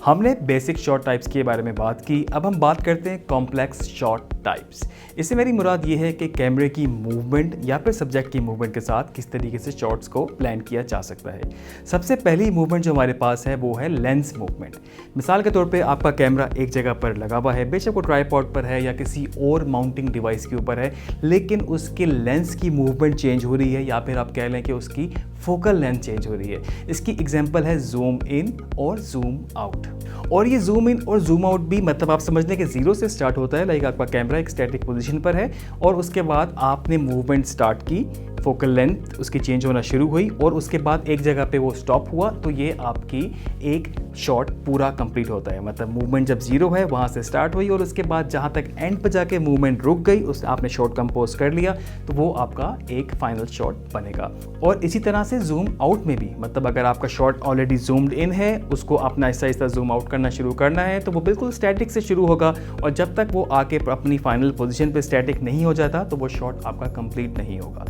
हमने basic shot types के बारे में बात की, अब हम बात करते हैं कॉम्प्लेक्स शॉट टाइप्स। इससे मेरी मुराद ये है कि कैमरे की मूवमेंट या फिर सब्जेक्ट की मूवमेंट के साथ किस तरीके से शॉट्स को प्लान किया जा सकता है। सबसे पहली मूवमेंट जो हमारे पास है वो है लेंस मूवमेंट। मिसाल के तौर पे आपका कैमरा एक जगह पर लगा हुआ है, बेशक वो ट्राइपॉड पर है या किसी और माउंटिंग डिवाइस के ऊपर है, लेकिन उसके लेंस की मूवमेंट चेंज हो रही है या फिर आप कह लें कि उसकी फोकल लेंथ चेंज हो रही है। इसकी एग्जांपल है जूम इन और जूम आउट। और ये जूम इन और जूम आउट भी मतलब आप समझ लें कि जीरो से स्टार्ट होता है। लाइक आपका कैमरा एक स्टैटिक पोजीशन पर है और उसके बाद आपने मूवमेंट स्टार्ट की, फोकल लेंथ उसकी चेंज होना शुरू हुई और उसके बाद एक जगह पे वो स्टॉप हुआ, तो ये आपकी एक शॉट पूरा कंप्लीट होता है। मतलब मूवमेंट जब जीरो है वहाँ से स्टार्ट हुई और उसके बाद जहाँ तक एंड पर जाके मूवमेंट रुक गई, उस आपने शॉट कंपोज कर लिया, तो वो आपका एक फाइनल शॉट बनेगा। और इसी तरह से जूम आउट में भी, मतलब अगर आपका शॉट ऑलरेडी जूम्ड इन है, उसको अपना आहिस्ता आहिस्ता जूम आउट करना शुरू करना है, तो वो बिल्कुल स्टैटिक से शुरू होगा और जब तक वो आके अपनी फाइनल पोजीशन पे स्टैटिक नहीं हो जाता तो वो शॉट आपका कंप्लीट नहीं होगा।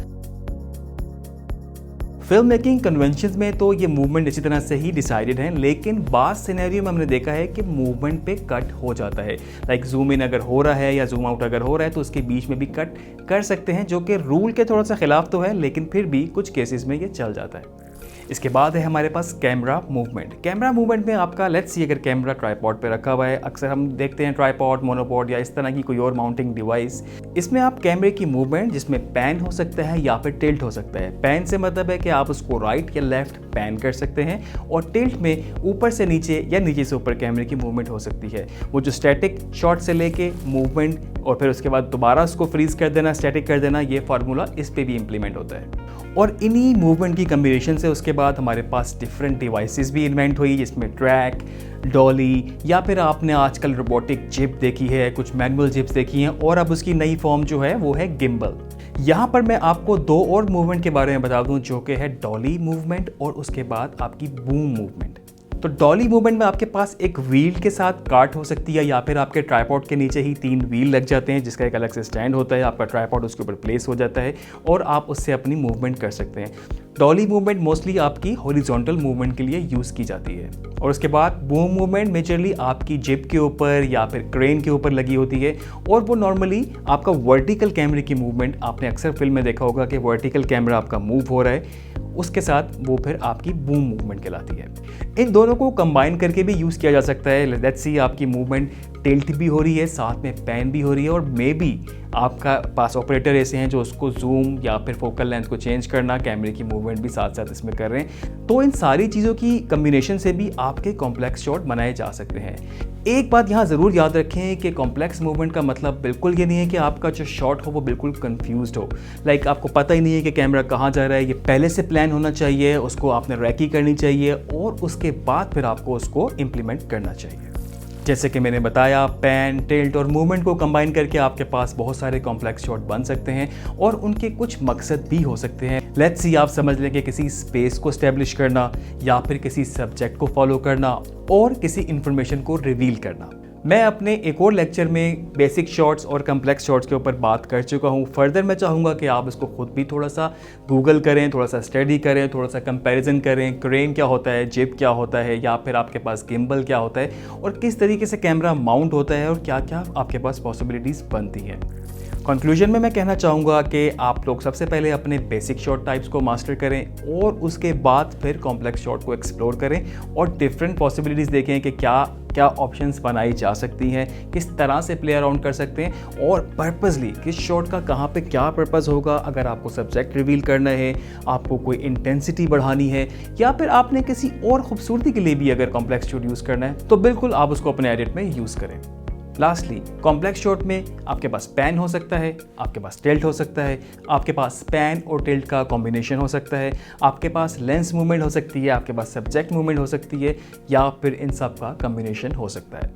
फिल्म मेकिंग कन्वेंशंस में तो ये मूवमेंट इसी तरह से ही डिसाइडेड है, लेकिन बात सिनेरियो में हमने देखा है कि मूवमेंट पे कट हो जाता है। लाइक जूम इन अगर हो रहा है या जूम आउट अगर हो रहा है तो उसके बीच में भी कट कर सकते हैं, जो कि रूल के थोड़ा सा खिलाफ तो है, लेकिन फिर भी कुछ केसेस में ये चल जाता है। इसके बाद है हमारे पास कैमरा मूवमेंट। कैमरा मूवमेंट में आपका लेट्स सी अगर कैमरा ट्राइपॉड पे रखा हुआ है, अक्सर हम देखते हैं ट्राइपॉड, मोनोपॉड या इस तरह की कोई और माउंटिंग डिवाइस, इसमें आप कैमरे की मूवमेंट जिसमें पैन हो सकता है या फिर टिल्ट हो सकता है। पैन से मतलब है कि आप उसको राइट या लेफ्ट पैन कर सकते हैं और टिल्ट में ऊपर से नीचे या नीचे से ऊपर कैमरे की मूवमेंट हो सकती है। वो जो स्टैटिक शॉट से लेके मूवमेंट और फिर उसके बाद दोबारा उसको फ्रीज कर देना, स्टैटिक कर देना, ये फार्मूला इस पे भी इंप्लीमेंट होता है। और इन्हीं मूवमेंट की कम्बिनेशन से उसके बाद हमारे पास डिफरेंट डिवाइसेस भी इन्वेंट हुई, जिसमें ट्रैक, डॉली या फिर आपने आजकल रोबोटिक जिप देखी है, कुछ मैनुअल जिप्स देखी हैं और अब उसकी नई फॉर्म जो है वो है गिम्बल। यहाँ पर मैं आपको दो और मूवमेंट के बारे में बता दूँ, जो कि है डॉली मूवमेंट और उसके बाद आपकी बूम मूवमेंट। तो डॉली मूवमेंट में आपके पास एक व्हील के साथ कार्ट हो सकती है या फिर आपके ट्राइपॉड के नीचे ही 3 व्हील लग जाते हैं जिसका एक अलग से स्टैंड होता है, आपका ट्राइपॉड उसके ऊपर प्लेस हो जाता है और आप उससे अपनी मूवमेंट कर सकते हैं। डॉली मूवमेंट मोस्टली आपकी हॉरिजॉन्टल मूवमेंट के लिए यूज़ की जाती है। और उसके बाद बूम मूवमेंट मेजरली आपकी जिप के ऊपर या फिर क्रेन के ऊपर लगी होती है और वो नॉर्मली आपका वर्टिकल कैमरे की मूवमेंट, आपने अक्सर फिल्म में देखा होगा कि वर्टिकल कैमरा आपका मूव हो रहा है, उसके साथ वो फिर आपकी बूम मूवमेंट कहलाती है। इन दोनों को कंबाइन करके भी यूज़ किया जा सकता है। लेट्स सी आपकी मूवमेंट टिल्ट भी हो रही है, साथ में पैन भी हो रही है और मे बी आपका पास ऑपरेटर ऐसे हैं जो उसको जूम या फिर फोकल लेंथ को चेंज करना, कैमरे की मूवमेंट भी साथ साथ इसमें कर रहे हैं। तो इन सारी चीज़ों की कम्बिनेशन से भी आपके कॉम्प्लेक्स शॉट बनाए जा सकते हैं। एक बात यहाँ ज़रूर याद रखें कि कॉम्प्लेक्स मूवमेंट का मतलब बिल्कुल ये नहीं है कि आपका जो शॉट हो वो बिल्कुल कंफ्यूज्ड हो। लाइक आपको पता ही नहीं है कि कैमरा कहाँ जा रहा है, ये पहले से प्लान होना चाहिए, उसको आपने रैकी करनी चाहिए और उसके बाद फिर आपको उसको इम्प्लीमेंट करना चाहिए। जैसे कि मैंने बताया, पैन, टिल्ट और मूवमेंट को कंबाइन करके आपके पास बहुत सारे कॉम्प्लेक्स शॉट बन सकते हैं और उनके कुछ मकसद भी हो सकते हैं। लेट्स सी आप समझ लें कि किसी स्पेस को एस्टेब्लिश करना या फिर किसी सब्जेक्ट को फॉलो करना और किसी इंफॉर्मेशन को रिवील करना। मैं अपने एक और लेक्चर में बेसिक शॉट्स और कम्प्लेक्स शॉट्स के ऊपर बात कर चुका हूँ। फर्दर मैं चाहूँगा कि आप इसको खुद भी थोड़ा सा गूगल करें, थोड़ा सा स्टडी करें, थोड़ा सा कंपैरिजन करें, क्रेन क्या होता है, जिप क्या होता है या फिर आपके पास गिम्बल क्या होता है और किस तरीके से कैमरा माउंट होता है और क्या क्या आपके पास पॉसिबिलिटीज़ बनती हैं। कंक्लूजन में मैं कहना चाहूँगा कि आप लोग सबसे पहले अपने बेसिक शॉट टाइप्स को मास्टर करें और उसके बाद फिर कॉम्प्लेक्स शॉट को एक्सप्लोर करें और डिफरेंट पॉसिबिलिटीज़ देखें कि क्या क्या ऑप्शंस बनाई जा सकती हैं, किस तरह से प्ले अराउंड कर सकते हैं और पर्पसली किस शॉट का कहाँ पे क्या पर्पस होगा। अगर आपको सब्जेक्ट रिवील करना है, आपको कोई इंटेंसिटी बढ़ानी है या फिर आपने किसी और खूबसूरती के लिए भी अगर कॉम्प्लेक्स शॉट यूज़ करना है, तो बिल्कुल आप उसको अपने एडिट में यूज़ करें। लास्टली, कॉम्प्लेक्स शॉट में आपके पास पैन हो सकता है, आपके पास टिल्ट हो सकता है, आपके पास पैन और टिल्ट का कॉम्बिनेशन हो सकता है, आपके पास लेंस मूवमेंट हो सकती है, आपके पास सब्जेक्ट मूवमेंट हो सकती है या फिर इन सब का कॉम्बिनेशन हो सकता है।